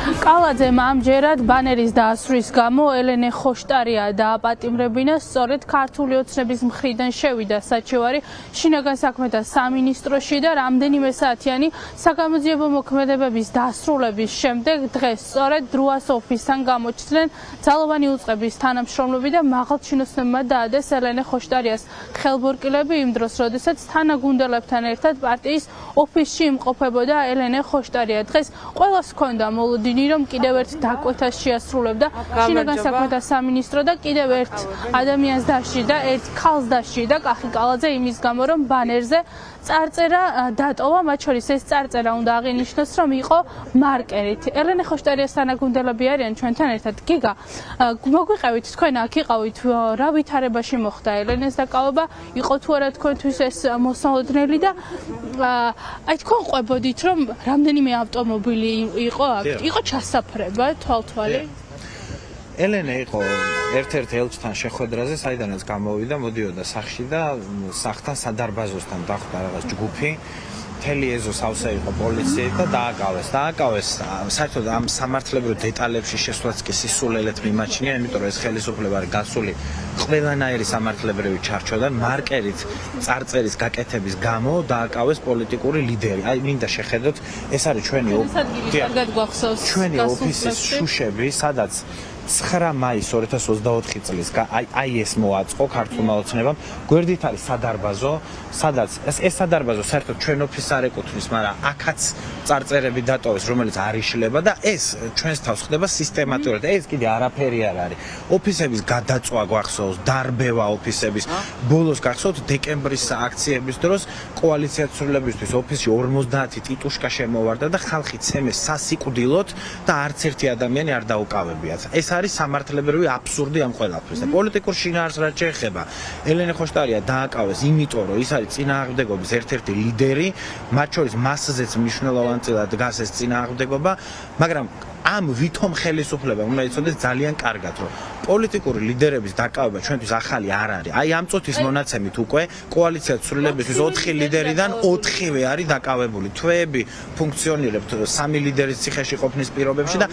კალაძემ ამჯერად ბანერის დაასვრის გამო ელენე ხოშტარია დააპატიმრებინა, სწორედ ქართული ოცნების მხრიდან შევიდა საჩივარი შინაგან საქმეთა სამინისტროში და რამდენიმე საათიანი საგამოძიებო მოქმედებების დასრულების შემდეგ დღეს სწორედ დროას ოფისთან გამოჩნდნენ ძალოვანი უწყების თანამშრომლები და მაღალჩინოსნებმა დაადეს ელენე ხოშტარიას ხელბორკილები იმ დროს, როდესაც თანაგუნდელებთან ერთად პარტიის ოფისში იმყოფებოდა ელენე ხოშტარია. დღეს ყველას ჰქონდა მოლოდინი, რომ კიდევ ერთ დაკვეთას შეასრულებდა შინაგან საქმეთა სამინისტრო და კიდევ ერთ ადამიანს დასჭირდა, ერთ ქალს დასჭირდა კახი კალაძე იმის გამო, რომ ბანერზე წარწერა დატოვა, მათ შორის ეს წარწერა უნდა აღინიშნოს, რომ იყო მარკერით. ელენე ხოშტარიას თანაგუნდელები არიან ჩვენთან ერთად. გიგა, მოგვიყევით, თქვენ აქ იყავით, რა ვითარებაში მოხდა ელენეს დაკავება, იყო თუ არა თქვენთვის ეს მოსალოდნელი და აი თქვენ ყვებოდით, რომ რამდენიმე ავტომობილი იყო აქ, იყო ჩასაფრება თვალთვალი? ელენე იყო ერთ-ერთ ელჩთან შეხვედრაზე, საიდანაც გამოვიდა, მოდიოდა სახლში და სახლთან სადარბაზოსთან დახვდა რაღაც ჯგუფი. მთელი ეზო სავსე იყო პოლიციით და დააკავეს. საერთოდ ამ სამართლებრივ დეტალებში შესვლაც კი სისულელეთ მიმაჩნია, იმიტომ რომ ეს ხელისუფლება არის გასული ყველანაირი სამართლებრივი ჩარჩოდან, მარკერით წარწერის გაკეთების გამო დააკავეს პოლიტიკური ლიდერი. აი მინდა შეხედოთ, ეს არის ჩვენი ოფისის შუშები, სადაც 9 მაის 2024 წლის აი ეს მოაწყო ქართულმა ოცნებამ. გვერდით არის სადარბაზო, სადაც ეს სადარბაზო საერთოდ ჩვენ ოფისს არ ეკუთვნის, მაგრამ აქაც წარწერები დატოვეს, რომელიც არ იშლება და ეს ჩვენს თავს ხდება სისტემატურად. ეს კიდე არაფერი არ არის. ოფისების გადაწვა გვახსოვს, დარბევა ოფისების. ბოლოს გახსოვთ დეკემბრის აქციების დროს კოალიციაცურებისთვის ოფისში 50 ტიტუშკა შემოვარდა და ხალხი ცემეს სასიკვდილოდ და არც ერთი ადამიანი არ დაუკავებიათ. ეს არის სამართლებრივი აბსურდი ამ ყველაფრის და პოლიტიკურ შინაარსს რაც შეეხება. ელენე ხოშტარია დააკავეს, იმიტომ რომ ის არის წინააღმდეგობის ერთ-ერთი ლიდერი, მათ შორის მასზეც მნიშვნელოვანწილად დგას ეს წინააღმდეგობა, მაგრამ ამ ვითომ ხელისუფლებამ უნდა იცოდეს ძალიან კარგად, რომ პოლიტიკური ლიდერების დაკავება ჩვენთვის ახალი არ არის. აი ამ წუთის მონაცემით უკვე კოალიციას ცვლილებისთვის 4 ლიდერიდან 4-ვე არის დაკავებული. თვეები ფუნქციონირებთ 3 ლიდერის ციხეში ყოფნის პირობებში და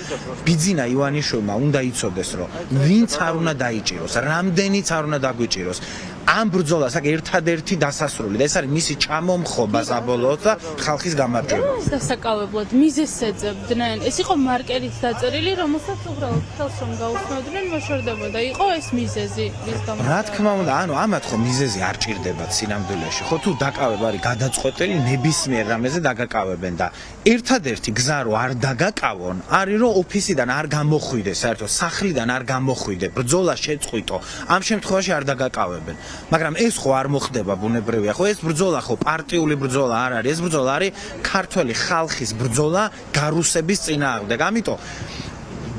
ბიძინა ივანიშვილმა უნდა იცოდეს, რომ ვინც არ უნდა დაიჭიროს, რამდენიც არ უნდა დაგვიჭიროს. ამ ბრძოლას აქ ერთადერთი დასასრული და ეს არის მისი ჩამომხობა საბოლოოდ და ხალხის გამარჯვება. დასაკავებლად მიზეზს ეძებდნენ. ეს იყო მარკერით დაწერილი, რომელსაც უბრალოდ ხელს რომ გაუხმევდნენ, მოშორდებოდა. იყო ეს მიზეზი ვის გამო? რა თქმა უნდა, ამათ ხო მიზეზი არ ჭირდებათ სინამდვილეში. ხო თუ დაკავება არის გადაწყვეტილი, ნებისმიერ რამეზე დაგაკავებენ და ერთადერთი გზა რომ არ დაგაკავონ, არის რომ ოფისიდან არ გამოხვიდეს, საერთოდ სახლიდან არ გამოხვიდე, ბრძოლა შეწყვიტო. ამ შემთხვევაში არ დაგაკავებენ. მაგრამ ეს ხო არ მოხდება ბუნებრივია. ხო ეს ბრძოლა ხო პარტიული ბრძოლა არ არის. ეს ბრძოლა არის ქართველი ხალხის ბრძოლა გარუსების წინააღმდეგ. ამიტომ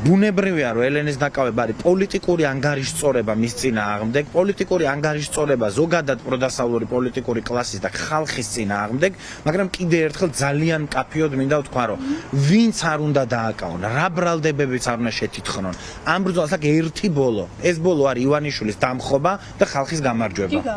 ბუნებრივია რომ ელენეს დაკავება არის პოლიტიკური ანგარიშწორება მის წინააღმდეგ, პოლიტიკური ანგარიშწორება ზოგადად პროდასავლური პოლიტიკური კლასის და ხალხის წინააღმდეგ, მაგრამ კიდე ერთხელ ძალიან მკაფიოდ მინდა ვთქვა, რომ ვინც არ უნდა დააკავონ, რა ბრალდებებიც არ უნდა შეთითხნონ. ამ ბრძოლას აქ ერთი ბოლო. ეს ბოლო არის ივანიშვილის დამხობა და ხალხის გამარჯვება. გიგა,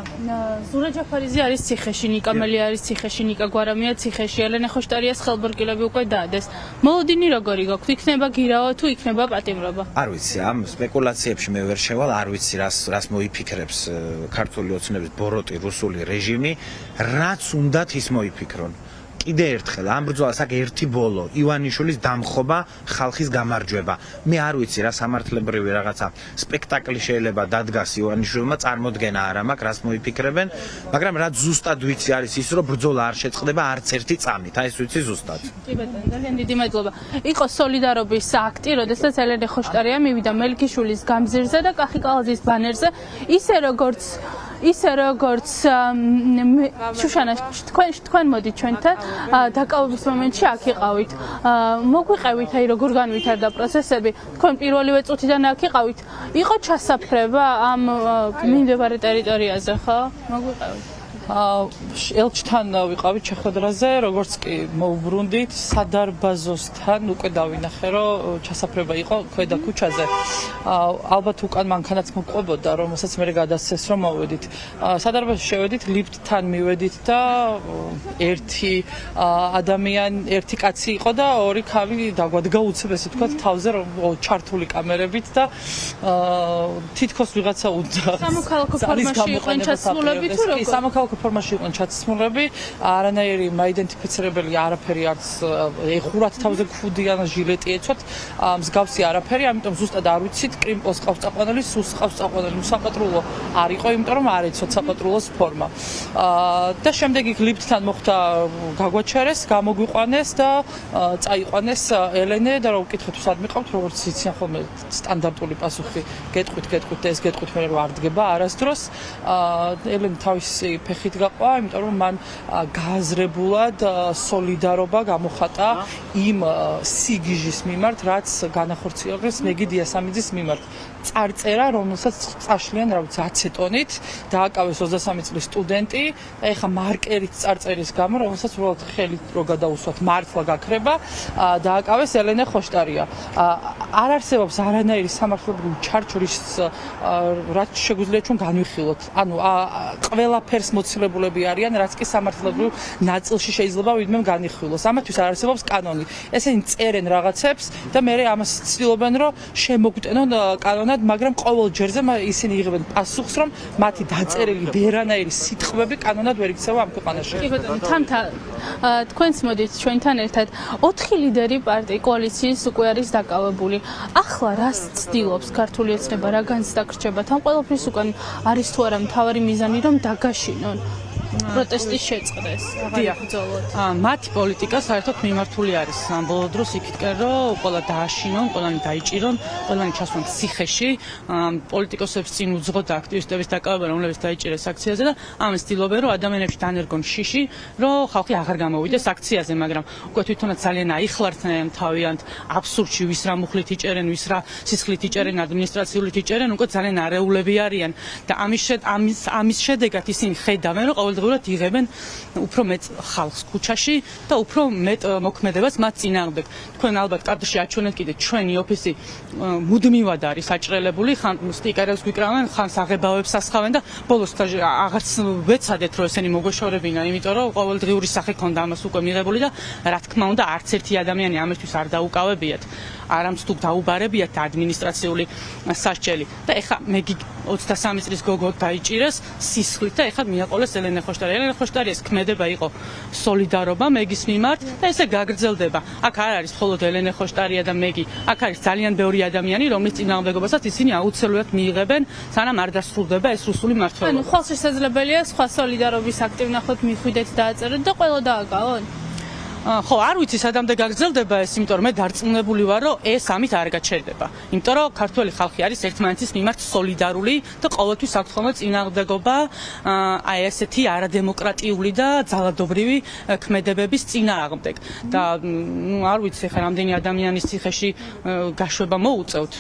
ზურა ჯაფარიძე არის ციხეში, ნიკა მელი არის ციხეში, ნიკა გვარამია ციხეში, ელენე ხოშტარიას ხელბორკილები უკვე დაადეს. მოლოდინი როგორი გაქვთ? იქნება გირაო თუ იქნება პატიმრობა? არ ვიცი, ამ სპეკულაციებში მე ვერ შევალ, არ ვიცი რას მოიფიქრებს ქართული ოცნების ბოროტი რუსული რეჟიმი, რაც უნდათ ის მოიფიქრონ. კიდე ერთხელ ამ ბრძოლას აქ ერთი ბოლო, ივანიშვილის დამხობა, ხალხის გამარჯვება. მე არ ვიცი რა სამართლებრივი რაღაცა სპექტაკლი შეიძლება დადგას ივანიშვილმა, წარმოდგენა არ მაქვს, რას მოიფიქრებენ, მაგრამ რაც ზუსტად ვიცი არის ის, რომ ბრძოლა არ შეწყდება არც ერთი წამით. აი ეს ვიცი ზუსტად. კი ბატონო, ძალიან დიდი მადლობა. იყო სოლიდარობის აქტი, როდესაც ელენე ხოშტარია მივიდა მელიქიშვილის გამზირზე და კახი კალაძის ბანერზე, ისე როგორც შუშანა, თქვენ მოდით ჩვენთან დაკავების მომენტში აქ იყავით. მოგვიყევით, აი როგორ განვითარდა პროცესები, თქვენ პირველივე წუთიდან აქ იყავით. იყო ჩასაფრება ამ მიმდებარე ტერიტორიაზე, ხო? მოგვიყევით. ელჩთან ვიყავით შეხვედრაზე, როგორც კი მოვბრუნდით, სადარბაზოსთან უკვე დავინახე, რომ ჩასაფრება იყო ქვედა ქუჩაზე. ალბათ უკან მანქანაც მოყვებოდა, რომელსაც მე გადასცეს, რომ მოვედით. სადარბაზოში შევედით, ლიფტთან მივედით და ერთი კაცი იყო და ორი ქავი დაგვადგა უცებ ესე ვთქვათ, თავზე ჩართული კამერებით და თითქოს ვიღაცა უნდა სამოქალაქო ფორმაში იყვნენ ჩაცმულები თუ როგორ? სამოქალაქო ფორმაში იყვნენ ჩაცმულები, არანაირი მაიდენტიფიცირებელი არაფერი არც ეხურათ თავზე ქუდი ან ჟილეტი ეცვათ, მსგავსი არაფერი, ამიტომ ზუსტად არ ვიცით, კრიმპოს ყავს წაყვანილი, სუს ყავს წაყვანილი, საპატრულო არ იყო, იმიტომ რომ არ ეცვათ საპატრულოს ფორმა. და შემდეგ იქ ლიფტთან მოხდა გაგვაჩერეს, გამოგვიყვანეს და წაიყვანეს ელენე და რომ ვკითხეთ სად მიყავთ, როგორც იციან ხოლმე სტანდარტული პასუხი, გეტყვით და ეს გეტყვით მე რომ არ დგება არასდროს. ელენე თავისი ფეხით გაყვა, იმიტომ რომ მან გააზრებულად სოლიდარობა გამოხატა იმ სიგიჟის მიმართ, რაც განახორციელეს მეგი დიასამიძის მიმართ. წარწერა, რომელსაც წაშლიან რა ვიცი აცეტონით, დააკავეს 23 წლის სტუდენტი და ეხა მარკერით წარწერის გამო, რომელსაც უბრალოდ ხელით რო გადაუსვათ მართლა გაქრება, დააკავეს ელენე ხოშტარია. არ არსებობს არანაირი სამართლებრივი ჩარჩოლის რაც შეგვიძლია ჩვენ განვიხილოთ. ანუ ყველაფერს მოცილებულები არიან, რაც კი სამართლებრივ ნაწილში შეიძლება ვინმე განიხილოს. ამათვის არ არსებობს კანონი. ესენი წერენ რაღაცებს და მე ამას ცდილობენ, რომ შემოგტენონ კანონად, მაგრამ ყოველ ჯერზე ისინი იღებენ პასუხს, რომ მათი დაწერილი ვერანაირი სიტყვები კანონად ვერ იქცევა ამ ქვეყანაში. კი ბატონო, თამთა თქვენს მოდით ჩვენთან ერთად 4 ლიდერი პარტიის კოალიციის უკვე არის დაკავებული. ახლა რას ცდილობს ქართული ოცნება, რა განცდაგრჩება? თან ყველაფრის უკან არის თუ არა მთავარი მიზანი, რომ დაგაშინონ პროტესტის შეწყდეს, აღარ იბრძოლოთ. მათი პოლიტიკა საერთოდ მიმართული არის ბოლო დროს იქითკენ, რომ ყველა დააშინონ, ყველანი დაიჭირონ, ყველანი ჩასვან ციხეში, პოლიტიკოსებს წინ უძღოთ აქტივისტების დაკავება, რომლებიც დაიჭირეს აქციაზე და ამას ცდილობენ, რომ ადამიანებში დანერგონ შიში, რომ ხალხი აღარ გამოვიდეს აქციაზე, მაგრამ უკვე თვითონაც ძალიან აიხლარდნენ თავიანთ აბსურდში, ვის რა მუხლით იჭერენ, ვის რა სისხლით იჭერენ, ადმინისტრაციულით იჭერენ, უკვე ძალიან არეულები არიან და ამის შედეგად ისინი ხედავენ, რომ ყოველდღურად იღებენ უფრო მეტ ხალხს ქუჩაში და უფრო მეტ მოქმედებას მათ წინააღმდეგ. თქვენ ალბათ კადრში აჩვენეთ კიდე ჩვენი ოფისი მუდმივად არის აჭრელებული, ხან სტიკერებს გვიკრავენ, ხან საღებავებს ასხავენ და ბოლოს აღარც ვეცადეთ რომ ესენი მოგვეშორებინა, იმიტომ რომ ყოველდღიური სახე ქონდა ამას უკვე მიღებული და რა თქმა უნდა არც ერთი ადამიანი ამისთვის არ დაუკავებიათ. არამც თუ დაუბარებიათ ადმინისტრაციული სასჯელი. და ეხა მეგი 23 წლის გოგო დაიჭირეს სისხლით და ეხა მიაყოლეს ელენე ხოშტარია. ელენე ხოშტარიას ქმედება იყო სოლიდარობა მეგის მიმართ და ესე გაგრძელდება. აქ არ არის მხოლოდ ელენე ხოშტარია და მეგი, აქ არის ძალიან ბევრი ადამიანი, რომლის წინააღმდეგობასაც ისინი აუცილებლად მიიღებენ, სანამ არ დასრულდება ეს რუსული მმართველობა. ანუ ხალხს შესაძლებელია სხვა სოლიდარობის აქტივ ნახოთ, მიხვიდეთ დააწეროთ და ყველა დააკავონ. ხო, არ ვიცი სადამდე გაგრძელდება ეს, იმიტომ რომ მე დარწმუნებული ვარ, რომ ეს ამით არ გაჩერდება. იმიტომ რომ ქართველი ხალხი არის ერთმანეთის მიმართ სოლიდარული და ყოველთვის აქვს ხოლმე წინააღმდეგობა აი ესეთი არადემოკრატიული და ძალადობრივი ქმედებების წინააღმდეგ. და არ ვიცი ხა რამდენი ადამიანის ციხეში გაშვება მოუწევთ,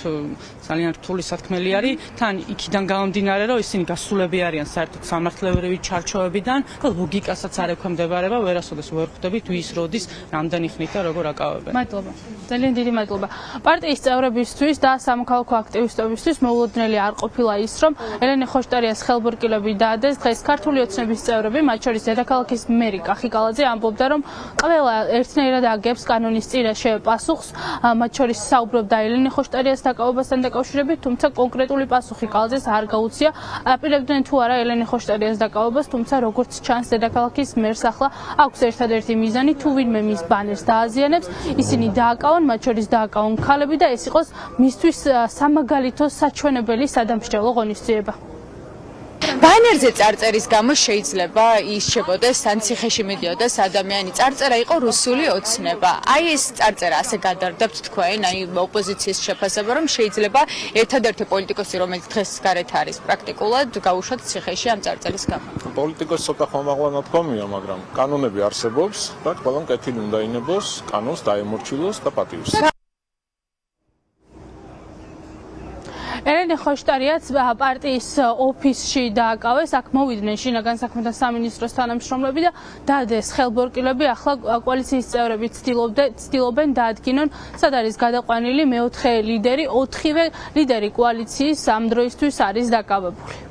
ძალიან რთული სათქმელი არის, თან იქიდან გამომდინარე, რომ ისინი გასულები არიან საერთოდ სამართლებრივი ჩარჩოებიდან და ლოგიკასაც არ ექვემდებარება, ვერასოდეს ვერ ხვდებით ვის როდის რამდენი ხნით და როგორ აკავებენ. მადლობა. ძალიან დიდი მადლობა. პარტიის წევრებისთვის და სამოქალაქო აქტივისტებისთვის მოულოდნელი არ ყოფილა ის, რომ ელენე ხოშტარიას ხელბურკილები დაადეს. დღეს ქართული ოცნების წევრები, მათ შორის დედაქალაქის მერი კახი კალაძე ამბობდა, რომ ყველა ერთნაირად აგებს კანონის წინაშე პასუხს, მათ შორის საუბრობდა ელენე ხოშტარიას დაკავებასთან დაკავშირებით, თუმცა კონკრეტული პასუხი კალაძეს არ გაუწია. აპირებდნენ თუ არა ელენე ხოშტარიას დაკავებას, თუმცა როგორც ჩანს დედაქალაქის მერს ახლა აქვს ერთადერთი მიზანი, თუ ვინმე მის ბანერს დააზიანებს, ისინი დააკავონ, მათ შორის დააკავონ ქალები და ეს იყოს მისთვის სამაგალითო საჩვენებელი სადამსჯელო ღონისძიება. ბანერზე წარწერის გამო შეიძლება ისჩებოდეს ან ციხეში მიდიოდეს ადამიანი. წარწერა იყო რუსული ოცნება. აი ეს წარწერა ასე გადარდებთ თქვენ, აი ოპოზიციის შეფასება, რომ შეიძლება ერთადერთი პოლიტიკოსი, რომელიც დღეს გარეთ არის, პრაქტიკულად გაუშვათ ციხეში ამ წარწერის გამო. პოლიტიკოსი ცოტა ხომაღლა ნათქვამია, მაგრამ კანონები არსებობს და ყველამ კეთილი უნდა ინებოს, კანონს დაემორჩილოს და პატივს. ელენე ხოშტარიაც პარტიის ოფისში დააკავეს, აქ მოვიდნენ შინაგან საქმეთა სამინისტროს თანამშრომლები და დადეს ხელბორკილები, ახლა კოალიციის წევრები ცდილობენ დაადგინონ, სად არის გადაყვანილი მეოთხე ლიდერი, 4-ვე ლიდერი კოალიციის ამ დროისთვის არის დაკავებული.